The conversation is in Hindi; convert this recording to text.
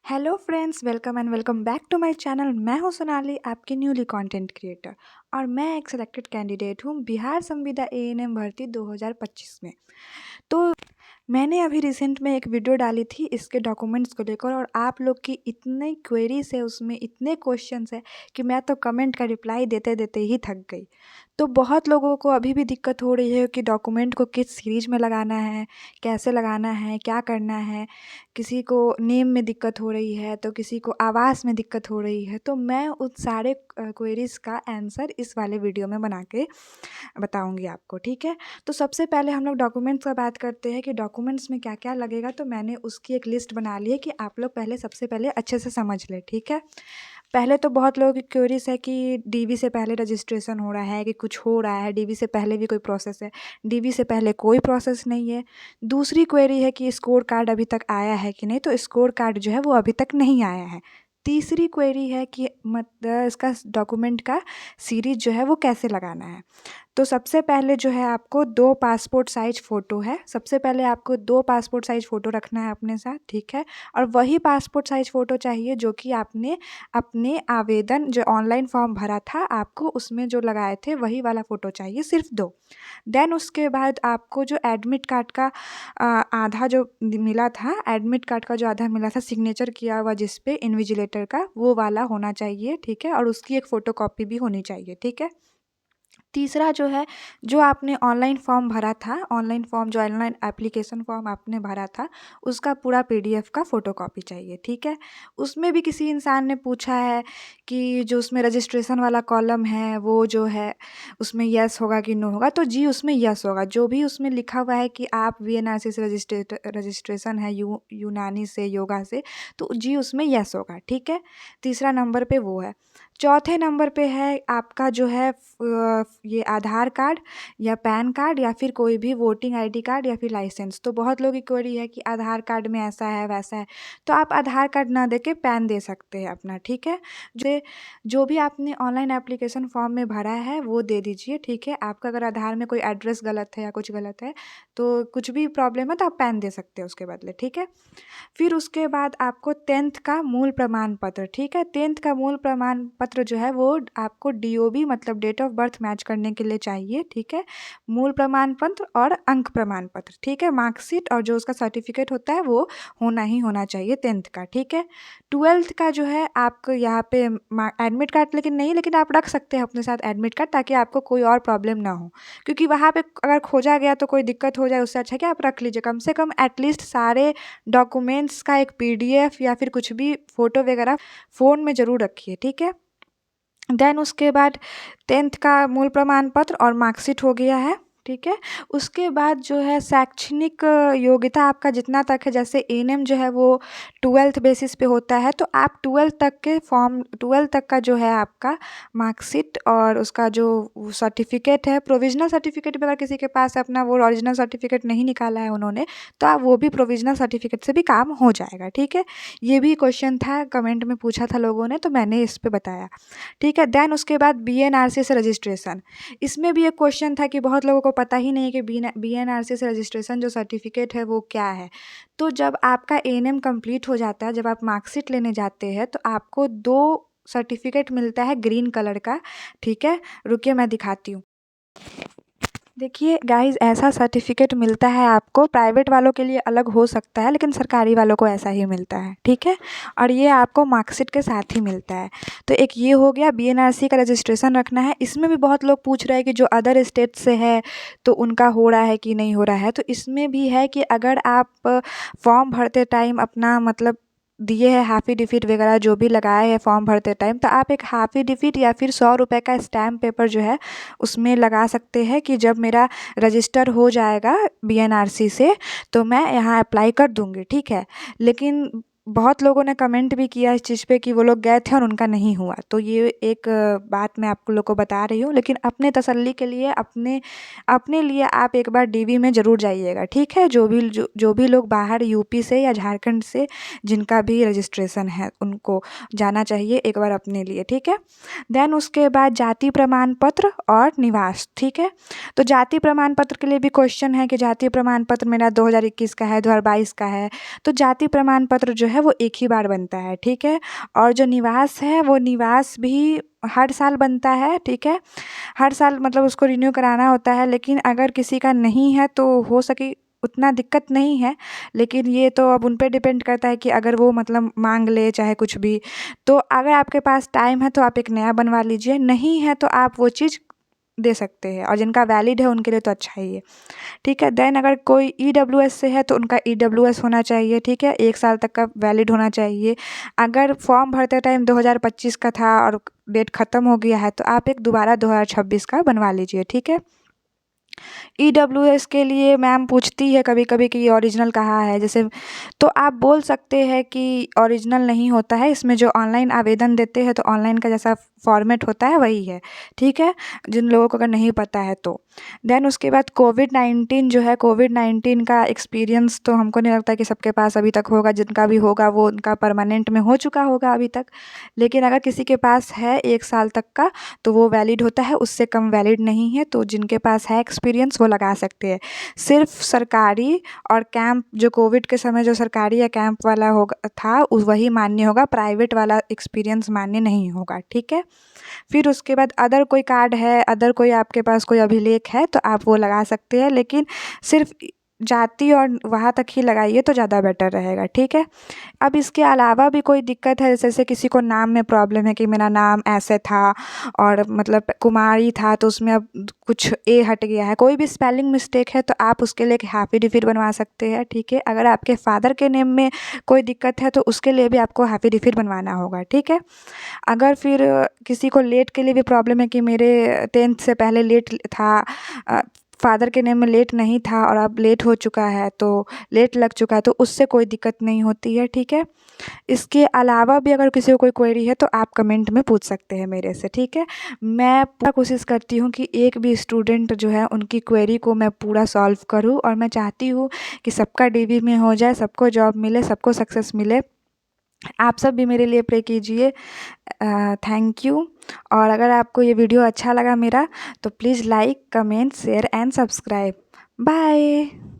Hello friends, welcome and welcome back to my channel. मैं हूं सोनाली, आपकी न्यूली कंटेंट क्रिएटर। और मैं एक सिलेक्टेड कैंडिडेट हूं बिहार संविदा एएनएम भर्ती 2025 में। तो मैंने अभी रिसेंट में एक वीडियो डाली थी इसके डॉक्यूमेंट्स को लेकर, और आप लोग की इतनी क्वेरीज है, उसमें इतने क्वेश्चंस है कि मैं तो कमेंट का रिप्लाई देते देते ही थक गई। तो बहुत लोगों को अभी भी दिक्कत हो रही है कि डॉक्यूमेंट को किस सीरीज में लगाना है, कैसे लगाना है, क्या करना है। किसी को नेम में दिक्कत हो रही है, तो किसी को आवाज़ में दिक्कत हो रही है। तो मैं उन सारे क्वेरीज का आंसर इस वाले वीडियो में बना के बताऊंगी आपको, ठीक है। तो सबसे पहले हम लोग डॉक्यूमेंट्स का बात करते हैं कि डॉक्यूमेंट्स में क्या क्या लगेगा। तो मैंने उसकी एक लिस्ट बना ली है कि आप लोग पहले सबसे पहले अच्छे से समझ लें, ठीक है। पहले तो बहुत लोगों की क्वेरीज है कि डीवी से पहले रजिस्ट्रेशन हो रहा है कि कुछ हो रहा है, डीवी से पहले भी कोई प्रोसेस है। डीवी से पहले कोई प्रोसेस नहीं है। दूसरी क्वेरी है कि स्कोर कार्ड अभी तक आया है कि नहीं, तो स्कोर कार्ड जो है वो अभी तक नहीं आया है। तीसरी क्वेरी है कि मतलब इसका डॉक्यूमेंट का सीरीज जो है वो कैसे लगाना है। तो सबसे पहले जो है आपको 2 पासपोर्ट साइज़ फ़ोटो है। सबसे पहले आपको 2 पासपोर्ट साइज़ फ़ोटो रखना है अपने साथ, ठीक है। और वही पासपोर्ट साइज़ फ़ोटो चाहिए जो कि आपने अपने आवेदन जो ऑनलाइन फॉर्म भरा था, आपको उसमें जो लगाए थे वही वाला फ़ोटो चाहिए, सिर्फ 2। देन उसके बाद आपको जो एडमिट कार्ड का आधा जो मिला था, एडमिट कार्ड का जो आधा मिला था सिग्नेचर किया हुआ जिस पे इन्विजिलेटर का, वो वाला होना चाहिए, ठीक है। और उसकी एक फ़ोटोकॉपी भी होनी चाहिए, ठीक है। तीसरा जो है, जो आपने ऑनलाइन फॉर्म भरा था, ऑनलाइन एप्लीकेशन फॉर्म आपने भरा था, उसका पूरा पीडीएफ का फ़ोटोकॉपी चाहिए, ठीक है। उसमें भी किसी इंसान ने पूछा है कि जो उसमें रजिस्ट्रेशन वाला कॉलम है वो जो है उसमें येस होगा कि नो होगा। तो जी उसमें येस होगा। जो भी उसमें लिखा हुआ है कि आप वीएनआरसी से रजिस्ट्रेशन है यूनानी से, योगा से, तो जी उसमें येस होगा, ठीक है। तीसरा नंबर पे वो है। चौथे नंबर पे है आपका जो है ये आधार कार्ड या पैन कार्ड या फिर कोई भी वोटिंग आईडी कार्ड या फिर लाइसेंस। तो बहुत लोगों की क्वेरी है कि आधार कार्ड में ऐसा है वैसा है, तो आप आधार कार्ड ना दे के पैन दे सकते हैं अपना, ठीक है। जो भी आपने ऑनलाइन एप्लीकेशन फॉर्म में भरा है वो दे दीजिए, ठीक है। आपका अगर आधार में कोई एड्रेस गलत है या कुछ गलत है, तो कुछ भी प्रॉब्लम है तो आप पैन दे सकते हैं उसके बदले, ठीक है। फिर उसके बाद आपको 10th का मूल प्रमाण पत्र, ठीक है। 10th का मूल प्रमाण पत्र जो है वो आपको डीओबी मतलब डेट ऑफ बर्थ मैच करने के लिए चाहिए, ठीक है। मूल प्रमाण पत्र और अंक प्रमाण पत्र, ठीक है। मार्कशीट और जो उसका सर्टिफिकेट होता है वो होना ही होना चाहिए 10th का, ठीक है। 12th का जो है आपको यहाँ पे एडमिट कार्ड लेकिन नहीं, लेकिन आप रख सकते हैं अपने साथ एडमिट कार्ड, ताकि आपको कोई और प्रॉब्लम ना हो। क्योंकि वहाँ पे अगर खोजा गया तो कोई दिक्कत हो जाए, उससे अच्छा कि आप रख लीजिए कम से कम, एटलीस्ट सारे डॉक्यूमेंट्स का एक पीडीएफ या फिर कुछ भी फ़ोटो वगैरह फ़ोन में ज़रूर रखिए, ठीक है। देन उसके बाद 10th का मूल प्रमाण पत्र और मार्कशीट हो गया है, ठीक है। उसके बाद जो है शैक्षणिक योग्यता आपका जितना तक है, जैसे एएनएम जो है वो 12th बेसिस पे होता है, तो आप 12th तक का जो है आपका मार्कशीट और उसका जो सर्टिफिकेट है, प्रोविज़नल सर्टिफिकेट भी अगर किसी के पास है अपना, वो ओरिजिनल सर्टिफिकेट नहीं निकाला है उन्होंने, तो आप वो भी प्रोविज़नल सर्टिफिकेट से भी काम हो जाएगा, ठीक है। ये भी क्वेश्चन था, कमेंट में पूछा था लोगों ने, तो मैंने इस पे बताया, ठीक है। देन उसके बाद बीएनआरसी से रजिस्ट्रेशन, इसमें भी एक क्वेश्चन था कि बहुत लोगों को पता ही नहीं है कि बीएनआरसी से रजिस्ट्रेशन जो सर्टिफिकेट है वो क्या है। तो जब आपका एएनएम कंप्लीट हो जाता है, जब आप मार्कशीट लेने जाते हैं, तो आपको 2 सर्टिफिकेट मिलता है ग्रीन कलर का, ठीक है। रुकिए मैं दिखाती हूँ। देखिए गाइज़, ऐसा सर्टिफिकेट मिलता है आपको, प्राइवेट वालों के लिए अलग हो सकता है लेकिन सरकारी वालों को ऐसा ही मिलता है, ठीक है। और ये आपको मार्कशीट के साथ ही मिलता है। तो एक ये हो गया, बीएनआरसी का रजिस्ट्रेशन रखना है। इसमें भी बहुत लोग पूछ रहे हैं कि जो अदर स्टेट से है तो उनका हो रहा है कि नहीं हो रहा है। तो इसमें भी है कि अगर आप फॉर्म भरते टाइम अपना मतलब दिए हैं हाफ़ी-डिफ़िट वगैरह जो भी लगाए हैं फॉर्म भरते टाइम, तो आप एक हाफ़ी-डिफ़िट या फिर 100 रुपए का स्टैम्प पेपर जो है उसमें लगा सकते हैं कि जब मेरा रजिस्टर हो जाएगा बीएनआरसी से तो मैं यहाँ अप्लाई कर दूँगी, ठीक है। लेकिन बहुत लोगों ने कमेंट भी किया इस चीज़ पे कि वो लोग गए थे और उनका नहीं हुआ। तो ये एक बात मैं आप लोग को बता रही हूँ, लेकिन अपने तसल्ली के लिए अपने अपने लिए आप एक बार डीवी में ज़रूर जाइएगा, ठीक है। जो भी लोग बाहर यूपी से या झारखंड से जिनका भी रजिस्ट्रेशन है उनको जाना चाहिए एक बार अपने लिए, ठीक है। देन उसके बाद जाति प्रमाण पत्र और निवास, ठीक है। तो जाति प्रमाण पत्र के लिए भी क्वेश्चन है कि जाति प्रमाण पत्र मेरा 2021 का है, 2022 का है। तो जाति प्रमाण पत्र जो है वो एक ही बार बनता है, ठीक है। और जो निवास है वो निवास भी हर साल बनता है, ठीक है। हर साल मतलब उसको रिन्यू कराना होता है, लेकिन अगर किसी का नहीं है तो हो सके उतना दिक्कत नहीं है, लेकिन ये तो अब उन पे डिपेंड करता है कि अगर वो मतलब मांग ले चाहे कुछ भी। तो अगर आपके पास टाइम है तो आप एक नया बनवा लीजिए, नहीं है तो आप वो चीज़ दे सकते हैं, और जिनका वैलिड है उनके लिए तो अच्छा ही है, ठीक है। देन अगर कोई ईडब्ल्यूएस से है तो उनका ईडब्ल्यूएस होना चाहिए, ठीक है, 1 साल तक का वैलिड होना चाहिए। अगर फॉर्म भरते टाइम 2025 का था और डेट ख़त्म हो गया है तो आप एक दोबारा 2026 का बनवा लीजिए, ठीक है। ईडब्ल्यूएस के लिए मैम पूछती है कभी कभी कि ये ओरिजिनल कहाँ है, जैसे तो आप बोल सकते हैं कि ओरिजिनल नहीं होता है, इसमें जो ऑनलाइन आवेदन देते हैं तो ऑनलाइन का जैसा फॉर्मेट होता है वही है, ठीक है, जिन लोगों को अगर नहीं पता है तो। देन उसके बाद कोविड-19 जो है, कोविड-19 का एक्सपीरियंस तो हमको नहीं लगता कि सबके पास अभी तक होगा, जिनका भी होगा वो उनका परमानेंट में हो चुका होगा अभी तक। लेकिन अगर किसी के पास है 1 साल तक का तो वो वैलिड होता है, उससे कम वैलिड नहीं है। तो जिनके पास है एक्सपीरियंस वो लगा सकते हैं। सिर्फ सरकारी और कैंप जो कोविड के समय जो सरकारी या कैंप वाला होगा था वही मान्य होगा, प्राइवेट वाला एक्सपीरियंस मान्य नहीं होगा, ठीक है। फिर उसके बाद अदर कोई कार्ड है, अदर कोई आपके पास कोई अभिलेख है तो आप वो लगा सकते हैं, लेकिन सिर्फ जाति और वहाँ तक ही लगाइए तो ज़्यादा बेटर रहेगा, ठीक है। अब इसके अलावा भी कोई दिक्कत है, जैसे किसी को नाम में प्रॉब्लम है कि मेरा नाम ऐसे था और मतलब कुमारी था तो उसमें अब कुछ ए हट गया है, कोई भी स्पेलिंग मिस्टेक है तो आप उसके लिए एक एफिडेविट बनवा सकते हैं, ठीक है। अगर आपके फादर के नेम में कोई दिक्कत है तो उसके लिए भी आपको एफिडेविट बनवाना होगा, ठीक है। अगर फिर किसी को लेट के लिए भी प्रॉब्लम है कि मेरे 10th से पहले लेट था, फादर के नेम में लेट नहीं था और अब लेट हो चुका है तो लेट लग चुका है, तो उससे कोई दिक्कत नहीं होती है, ठीक है। इसके अलावा भी अगर किसी को कोई क्वेरी है तो आप कमेंट में पूछ सकते हैं मेरे से, ठीक है। मैं पूरा कोशिश करती हूँ कि एक भी स्टूडेंट जो है उनकी क्वेरी को मैं पूरा सॉल्व करूँ, और मैं चाहती हूँ कि सबका डीवी में हो जाए, सबको जॉब मिले, सबको सक्सेस मिले। आप सब भी मेरे लिए प्रे कीजिए। Thank you. और अगर आपको ये वीडियो अच्छा लगा मेरा तो please like, comment, share and subscribe. Bye.